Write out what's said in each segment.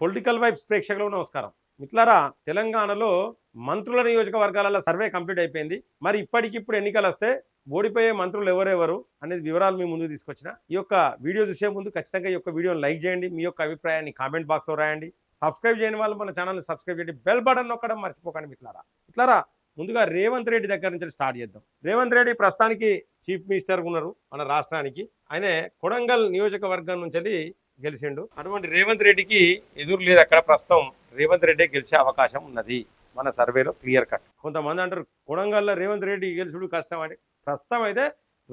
Political vibes ప్రేక్షకులకు నమస్కారం. మిత్రులారా, తెలంగాణలో మంత్రుల నియోజకవర్గాలలో సర్వే కంప్లీట్ అయిపోయింది. మరి ఇప్పటికిప్పుడు ఎన్నికలు వస్తే ఓడిపోయే మంత్రులు ఎవరెవరు అనేది వివరాలు మీ ముందుకు తీసుకొచ్చిన. ఈ యొక్క వీడియో చూసే ముందు ఖచ్చితంగా ఈ యొక్క వీడియోని లైక్ చేయండి. మీ యొక్క అభిప్రాయాన్ని కామెంట్ బాక్స్లో రాయండి. సబ్స్క్రైబ్ చేయని వాళ్ళు మన ఛానల్ని సబ్స్క్రైబ్ చేయండి. బెల్ బటన్ నొక్కడం మర్చిపోకండి మిత్రులారా. ముందుగా రేవంత్ రెడ్డి దగ్గర నుంచి స్టార్ట్ చేద్దాం. రేవంత్ రెడ్డి ప్రస్తుతానికి చీఫ్ మినిస్టర్ ఉన్నారు మన రాష్ట్రానికి. ఆయన కొడంగల్ నియోజకవర్గం నుంచి గెలిచిండు. అటువంటి రేవంత్ రెడ్డికి ఎదురు లేదు. అక్కడ ప్రస్తుతం రేవంత్ రెడ్డి గెలిచే అవకాశం ఉన్నది మన సర్వేలో క్లియర్ కట్. కొంతమంది అంటారు కొడంగల్లో రేవంత్ రెడ్డి గెలుచుడు కష్టం అని. ప్రస్తుతం అయితే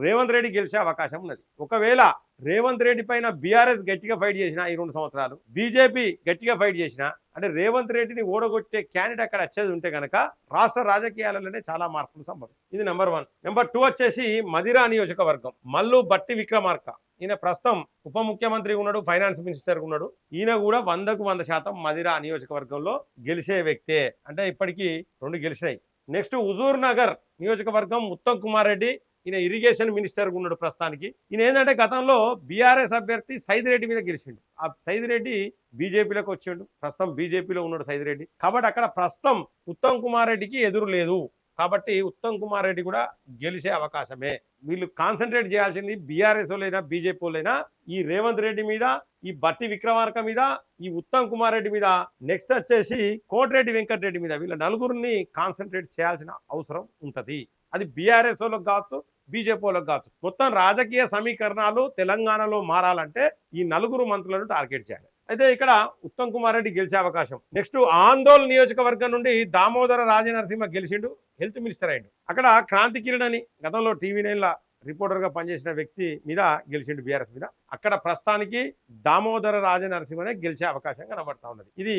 రేవంత్ రెడ్డి గెలిచే అవకాశం ఉన్నది. ఒకవేళ రేవంత్ రెడ్డి పైన బీఆర్ఎస్ గట్టిగా ఫైట్ చేసిన ఈ 2 సంవత్సరాలు, బీజేపీ గట్టిగా ఫైట్ చేసిన, అంటే రేవంత్ రెడ్డిని ఓడగొట్టే క్యాండిడేట్ అక్కడ వచ్చేది ఉంటే కనుక రాష్ట్ర రాజకీయాలలోనే చాలా మార్పులు సంభవిస్తాయి. ఇది నెంబర్ 1. నెంబర్ 2 వచ్చేసి మదిరా నియోజకవర్గం. మల్లు బట్టి విక్రమార్క. ఈయన ప్రస్తుతం ఉప ముఖ్యమంత్రి ఉన్నాడు, ఫైనాన్స్ మినిస్టర్ ఉన్నాడు. ఈయన కూడా 100కు 100% మదిరా నియోజకవర్గంలో గెలిచే వ్యక్తే. అంటే ఇప్పటికీ 2 గెలిచినాయి. నెక్స్ట్ హుజూర్ నగర్ నియోజకవర్గం ఉత్తమ్ కుమార్ రెడ్డి. ఈయన ఇరిగేషన్ మినిస్టర్ ఉన్నాడు ప్రస్తుతానికి. ఈయన ఏంటంటే గతంలో బీఆర్ఎస్ అభ్యర్థి సైదిరెడ్డి మీద గెలిచిండు. ఆ సైదిరెడ్డి బీజేపీలోకి వచ్చిండు. ప్రస్తుతం బీజేపీలో ఉన్నాడు సైదిరెడ్డి. కాబట్టి అక్కడ ప్రస్తుతం ఉత్తమ్ కుమార్ రెడ్డికి ఎదురు లేదు. కాబట్టి ఉత్తమ్ కుమార్ రెడ్డి కూడా గెలిచే అవకాశమే. వీళ్ళు కాన్సన్ట్రేట్ చేయాల్సింది బీఆర్ఎస్ వాళ్ళైనా బీజేపీ వాళ్ళైనా ఈ రేవంత్ రెడ్డి మీద, ఈ బట్టి విక్రమార్క మీద, ఈ ఉత్తమ్ కుమార్ రెడ్డి మీద, నెక్స్ట్ వచ్చేసి కోటిరెడ్డి వెంకటరెడ్డి మీద, వీళ్ళ నలుగురిని కాన్సన్ట్రేట్ చేయాల్సిన అవసరం ఉంటుంది. అది బీఆర్ఎస్ వాళ్ళకి కావచ్చు, బీజేపీ వాళ్ళకి కావచ్చు. మొత్తం రాజకీయ సమీకరణాలు తెలంగాణలో మారాలంటే ఈ 4 మంత్రులను టార్గెట్ చేయాలి. అయితే ఇక్కడ ఉత్తమ్ కుమార్ రెడ్డి గెలిచే అవకాశం. నెక్స్ట్ ఆందోళన నియోజకవర్గం నుండి దామోదర రాజనరసింహ గెలిచిండు, హెల్త్ మినిస్టర్ అయ్యిండు. అక్కడ క్రాంతి కిరణ్ అని గతంలో TV9 రిపోర్టర్గా పనిచేసిన వ్యక్తి మీద గెలిచిండు బీఆర్ఎస్ మీద. అక్కడ ప్రస్తుతానికి దామోదర రాజనరసింహనే గెలిచే అవకాశం కనబడతా ఉన్నది. ఇది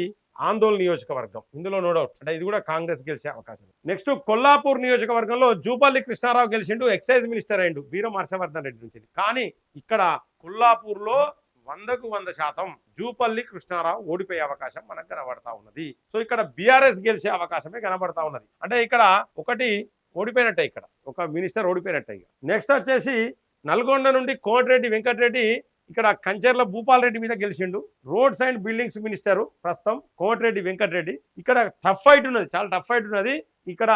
ఆందోళన నియోజకవర్గం. ఇందులో నో డౌట్. అంటే ఇది కూడా కాంగ్రెస్ గెలిచే అవకాశం. నెక్స్ట్ కొల్లాపూర్ నియోజకవర్గంలో జూపల్లి కృష్ణారావు గెలిచిండు, ఎక్సైజ్ మినిస్టర్ అయ్యిండు వీర హర్షవర్ధన్ రెడ్డి నుంచి. కానీ ఇక్కడ కొల్లాపూర్లో 100కు 100% జూపల్లి కృష్ణారావు ఓడిపోయే అవకాశం మనకు కనబడతా ఉన్నది. సో ఇక్కడ బీఆర్ఎస్ గెలిచే అవకాశమే కనబడతా ఉన్నది. అంటే ఇక్కడ ఒకటి ఓడిపోయినట్టే, ఇక్కడ ఒక మినిస్టర్ ఓడిపోయినట్టే. నెక్స్ట్ వచ్చేసి నల్గొండ నుండి కోటిరెడ్డి వెంకటరెడ్డి ఇక్కడ కంచెర్ల భూపాల్ రెడ్డి మీద గెలిచిండు. రోడ్స్ అండ్ బిల్డింగ్స్ మినిస్టర్ ప్రస్తుతం కోటిరెడ్డి వెంకటరెడ్డి. ఇక్కడ టఫ్ ఫైట్ ఉన్నది, చాలా టఫ్ ఫైట్ ఉన్నది. ఇక్కడ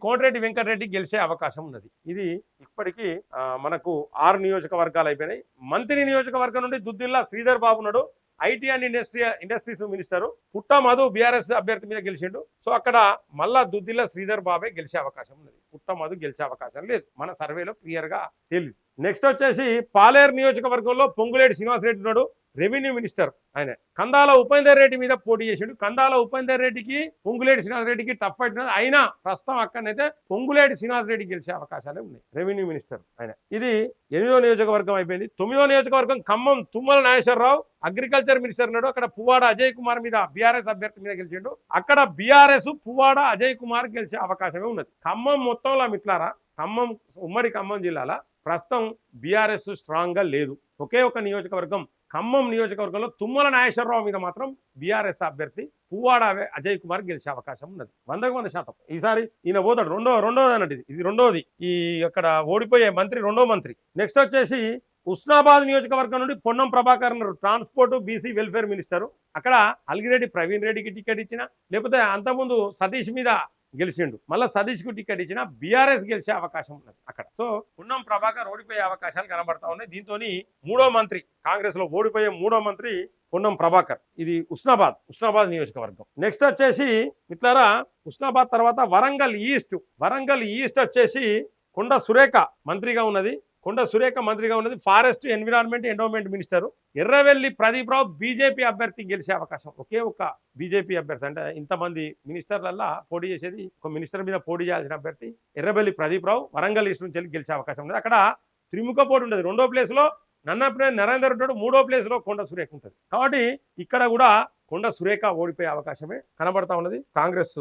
కోటిరెడ్డి వెంకటరెడ్డి గెలిచే అవకాశం ఉన్నది. ఇది ఇప్పటికీ మనకు 6 నియోజకవర్గాలు అయిపోయినాయి. మంత్రి నియోజకవర్గం నుండి దుద్దిల్లా శ్రీధర్ బాబు ఉన్నాడు, ఐటీ అండ్ ఇండస్ట్రీస్ మినిస్టరు. పుట్ట మధు బీఆర్ఎస్ అభ్యర్థి మీద గెలిచిండు. సో అక్కడ మళ్ళా దుద్దిల్లా శ్రీధర్ బాబే గెలిచే అవకాశం ఉన్నది. పుట్ట మధు గెలిచే అవకాశం లేదు, మన సర్వేలో క్లియర్ గా తెలియదు. నెక్స్ట్ వచ్చేసి పాలేరు నియోజకవర్గంలో పొంగులేటి శ్రీనివాసరెడ్డి ఉన్నాడు, రెవెన్యూ మినిస్టర్. ఆయన కందాల ఉపేందర్ రెడ్డి మీద పోటీ చేసిండు. కందాల ఉపేందర్ రెడ్డికి పొంగులేటి శ్రీనివాసరెడ్డికి టఫ్ ఫైట్ ఉన్నది. అయినా ప్రస్తుతం అక్కడనైతే పొంగులేటి శ్రీనివాసరెడ్డి గెలిచే అవకాశాలే ఉన్నాయి, రెవెన్యూ మినిస్టర్ ఆయన. ఇది 8వ నియోజకవర్గం అయిపోయింది. 9వ నియోజకవర్గం ఖమ్మం తుమ్మల నాగేశ్వరరావు అగ్రికల్చర్ మినిస్టర్ ఉన్నాడు. అక్కడ పువ్వాడ అజయ్ కుమార్ మీద బీఆర్ఎస్ అభ్యర్థి మీద గెలిచిండు. అక్కడ బీఆర్ఎస్ పువ్వాడ అజయ్ కుమార్ గెలిచే అవకాశమే ఉన్నది. ఖమ్మం మొత్తంలో మిత్రులారా, ఉమ్మడి ఖమ్మం జిల్లాలో ప్రస్తుతం బీఆర్ఎస్ స్ట్రాంగ్ గా లేదు. ఒకే ఒక నియోజకవర్గం ఖమ్మం నియోజకవర్గంలో తుమ్మల నాగేశ్వరరావు మీద మాత్రం బీఆర్ఎస్ అభ్యర్థి పువ్వాడ అజయ్ కుమార్ గెలిచే అవకాశం ఉన్నది 100కు 100%. ఈసారి ఈయన పోతాడు. రెండోది అన్నట్టు ఇది రెండోది. ఈ అక్కడ ఓడిపోయే మంత్రి రెండో మంత్రి. నెక్స్ట్ వచ్చేసి ఉస్నాబాద్ నియోజకవర్గం నుండి Ponnam Prabhakar transport BC welfare minister. అక్కడ అల్గిరెడ్డి ప్రవీణ్ రెడ్డికి టికెట్ ఇచ్చిన, లేకపోతే అంతకుముందు సతీష్ మీద గెలిచిండు, మళ్ళీ సతీష్కు టికెట్ ఇచ్చిన బీఆర్ఎస్ గెలిచే అవకాశం ఉన్నది అక్కడ. సో పొన్నం ప్రభాకర్ ఓడిపోయే అవకాశాలు కనబడతా ఉన్నాయి. దీంతో 3వ మంత్రి, కాంగ్రెస్ లో ఓడిపోయే 3వ మంత్రి పొన్నం ప్రభాకర్. ఇది ఉస్నాబాద్ నియోజకవర్గం. నెక్స్ట్ వచ్చేసి మిత్రులారా, ఉస్నాబాద్ తర్వాత వరంగల్ ఈస్ట్ వచ్చేసి కొండ సురేఖ మంత్రిగా ఉన్నది. Forest environment endowment minister. Erravelli Pradeep Rao BJP అభ్యర్థి గెలిచే అవకాశం. ఒకే ఒక బీజేపీ అభ్యర్థి. అంటే ఇంతమంది మినిస్టర్లల్లా పోటీ చేసేది ఒక మినిస్టర్ మీద పోటీ చేయాల్సిన అభ్యర్థి ఎర్రవెల్లి ప్రదీప్ రావు వరంగల్ ఈస్ట్ నుంచి గెలిచే అవకాశం ఉంది. అక్కడ త్రిముఖ పోటీ ఉంటుంది. 2వ ప్లేస్లో నన్నపనేని నరేందర్ ఉంటాడు, 3వ ప్లేస్లో కొండ సురేఖ ఉంటుంది. కాబట్టి ఇక్కడ కూడా కొండ సురేఖ ఓడిపోయే అవకాశమే కనబడతా ఉన్నది. కాంగ్రెస్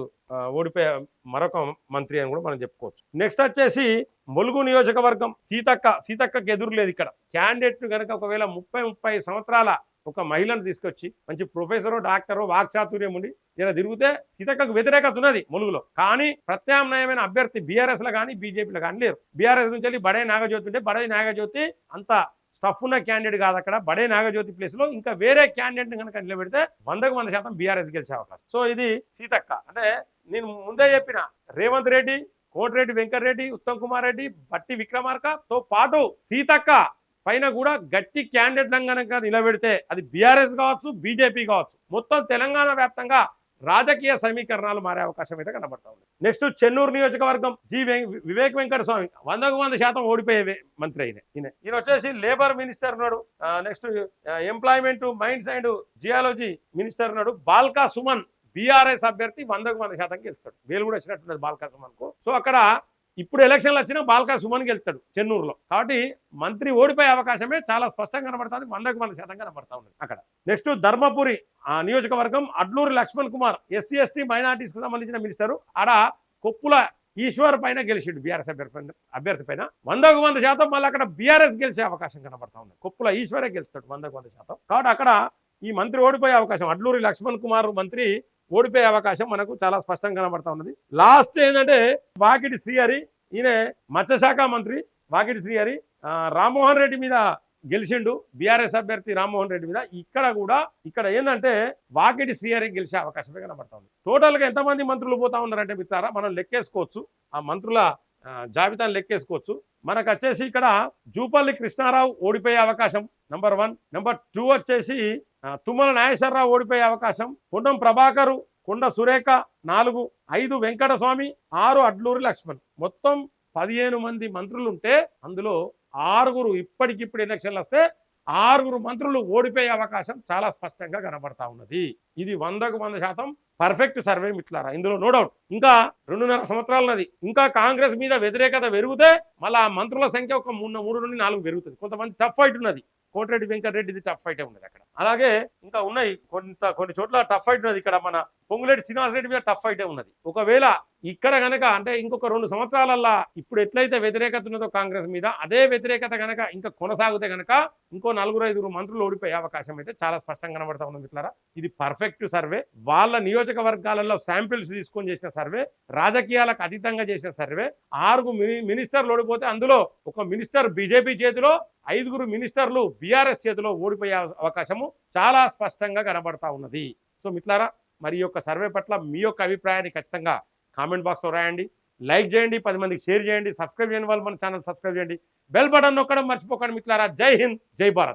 ఓడిపోయే మరొక మంత్రి అని కూడా మనం చెప్పుకోవచ్చు. నెక్స్ట్ వచ్చేసి ములుగు నియోజకవర్గం సీతక్కకి ఎదురు లేదు. ఇక్కడ క్యాండిడేట్ కనుక ఒకవేళ 30 సంవత్సరాల ఒక మహిళను తీసుకొచ్చి మంచి ప్రొఫెసరో డాక్టరో వాక్చాతుర్యం ఉండి ఇలా తిరిగితే సీతక్కకు వ్యతిరేకత ఉన్నది ములుగులో. కానీ ప్రత్యామ్నాయమైన అభ్యర్థి బీఆర్ఎస్ లో కానీ బీజేపీలో కానీ లేరు. బీఆర్ఎస్ నుంచి వెళ్ళి బడే నాగజ్యోతి ఉంటే బడే నాగజ్యోతి అంత టఫ్ ఉన్న క్యాండిడేట్ కాదు అక్కడ బడే నాగజ్యోతి ప్లేస్ లో ఇంకా వేరే క్యాండిడేట్ కనుక నిలబెడితే 100% బీఆర్ఎస్ గెలిచే అవకాశం. సో ఇది సీతక్క అంటే నేను ముందే చెప్పిన రేవంత్ రెడ్డి, కోటిరెడ్డి వెంకటరెడ్డి, ఉత్తమ్ కుమార్ రెడ్డి, బట్టి విక్రమార్కతో పాటు సీతక్క పైన కూడా గట్టి క్యాండిడేట్ కనుక నిలబెడితే అది బీఆర్ఎస్ కావచ్చు, బీజేపీ కావచ్చు, మొత్తం తెలంగాణ వ్యాప్తంగా రాజకీయ సమీకరణాలు మారే అవకాశం అయితే కనబడతా ఉంది. నెక్స్ట్ చెన్నూరు నియోజకవర్గం వివేక్ వెంకట స్వామి 100% ఓడిపోయే మంత్రి ఈయన వచ్చేసి లేబర్ మినిస్టర్ ఉన్నాడు. Next employment, minds and geology minister ఉన్నాడు. బాల్కా సుమన్ బీఆర్ఎస్ అభ్యర్థి 100% గెలుస్తాడు. వేలు కూడా వచ్చినట్టున్నది బాల్కా సుమన్ కు. సో అక్కడ ఇప్పుడు ఎలక్షన్లు వచ్చినా బాల్కా సుమన్ గెలుస్తాడు చెన్నూరులో. కాబట్టి మంత్రి ఓడిపోయే అవకాశమే చాలా స్పష్టంగా కనబడుతుంది, 100% కనబడతా ఉంది అక్కడ. నెక్స్ట్ ధర్మపురి నియోజకవర్గం Adluri Laxman Kumar SC ST minorities కు సంబంధించిన మినిస్టరు. ఆడ కొప్పుల ఈశ్వర్ పైన గెలిచిండు బీఆర్ఎస్ అభ్యర్థి పైన 100% మళ్ళీ అక్కడ బీఆర్ఎస్ గెలిచే అవకాశం కనబడతా ఉంది. కొప్పుల ఈశ్వరే గెలుస్తాడు 100%. కాబట్టి అక్కడ ఈ మంత్రి ఓడిపోయే అవకాశం, అడ్లూరి లక్ష్మణ్ కుమార్ మంత్రి ఓడిపోయే అవకాశం మనకు చాలా స్పష్టంగా కనబడతా ఉన్నది. లాస్ట్ ఏంటంటే వాకిటి శ్రీహరి, ఈయన మత్స్యశాఖ మంత్రి వాకిటి శ్రీహరి రామ్మోహన్ రెడ్డి మీద గెలిచిండు, బీఆర్ఎస్ అభ్యర్థి రామ్మోహన్ రెడ్డి మీద. ఇక్కడ ఏంటంటే వాకిటి శ్రీహరి గెలిచే అవకాశమే కనబడతా ఉంది. టోటల్గా ఎంతమంది మంత్రులు పోతా ఉన్నారంటే మిత్రారా మనం లెక్కేసుకోవచ్చు, ఆ మంత్రుల జాబితాను లెక్కేసుకోవచ్చు. మనకు వచ్చేసి ఇక్కడ జూపల్లి కృష్ణారావు ఓడిపోయే అవకాశం నంబర్ 1. నంబర్ 2 వచ్చేసి తుమ్మల నాగేశ్వరరావు ఓడిపోయే అవకాశం. కొండం ప్రభాకరు, కొండ సురేఖ 4, 5 వెంకటస్వామి, 6 అడ్లూరి లక్ష్మణ్. మొత్తం 15 మంది మంత్రులు ఉంటే అందులో 6 ఇప్పటికిప్పుడు ఎలక్షన్లు వస్తే 6 మంత్రులు ఓడిపోయే అవకాశం చాలా స్పష్టంగా కనబడతా ఉన్నది. ఇది 100% పర్ఫెక్ట్ సర్వే మిట్లారా, ఇందులో నో డౌట్. ఇంకా 2.5 సంవత్సరాలు ఉన్నది. ఇంకా కాంగ్రెస్ మీద వ్యతిరేకత పెరిగితే మళ్ళీ ఆ మంత్రుల సంఖ్య ఒక 3 నుండి 4 పెరుగుతుంది. కొంతమంది టఫ్ ఫైట్ ఉన్నది. కోటిరెడ్డి వెంకటరెడ్డిది టఫ్ ఫైటే ఉన్నది అక్కడ. అలాగే ఇంకా ఉన్నాయి కొన్ని చోట్ల టఫ్ ఫైట్ ఉన్నది. ఇక్కడ మన పొంగులేటి శ్రీనివాసరెడ్డి మీద టఫ్ ఫైటే ఉన్నది. ఒకవేళ ఇక్కడ గనక అంటే ఇంకొక 2 సంవత్సరాలల్లా ఇప్పుడు ఎట్లయితే వ్యతిరేకత ఉన్నదో కాంగ్రెస్ మీద, అదే వ్యతిరేకత గనక ఇంకా కొనసాగితే గనక ఇంకో 4-5 మంత్రులు ఓడిపోయే అవకాశం అయితే చాలా స్పష్టంగా కనబడతా ఉన్నది మిత్రులారా. ఇది పర్ఫెక్ట్ సర్వే, వాళ్ళ నియోజకవర్గాలలో శాంపిల్స్ తీసుకొని చేసిన సర్వే, రాజకీయాలకు అతీతంగా చేసిన సర్వే. 6 మినిస్టర్లు ఓడిపోతే అందులో ఒక మినిస్టర్ బీజేపీ చేతిలో, 5 మినిస్టర్లు బీఆర్ఎస్ చేతిలో ఓడిపోయే అవకాశము చాలా స్పష్టంగా కనబడతా ఉన్నది. సో మిత్రులారా, మరి ఈ యొక్క సర్వే పట్ల మీ యొక్క అభిప్రాయాన్ని ఖచ్చితంగా కామెంట్ బాక్స్లో రాయండి, లైక్ చేయండి, 10 మందికి షేర్ చేయండి, సబ్స్క్రైబ్ చేయని వాళ్ళు మన ఛానల్ సబ్స్క్రైబ్ చేయండి, బెల్ బటన్ నొక్కడం మర్చిపోకండి మిత్రులారా. జై హింద్, జై భారత్.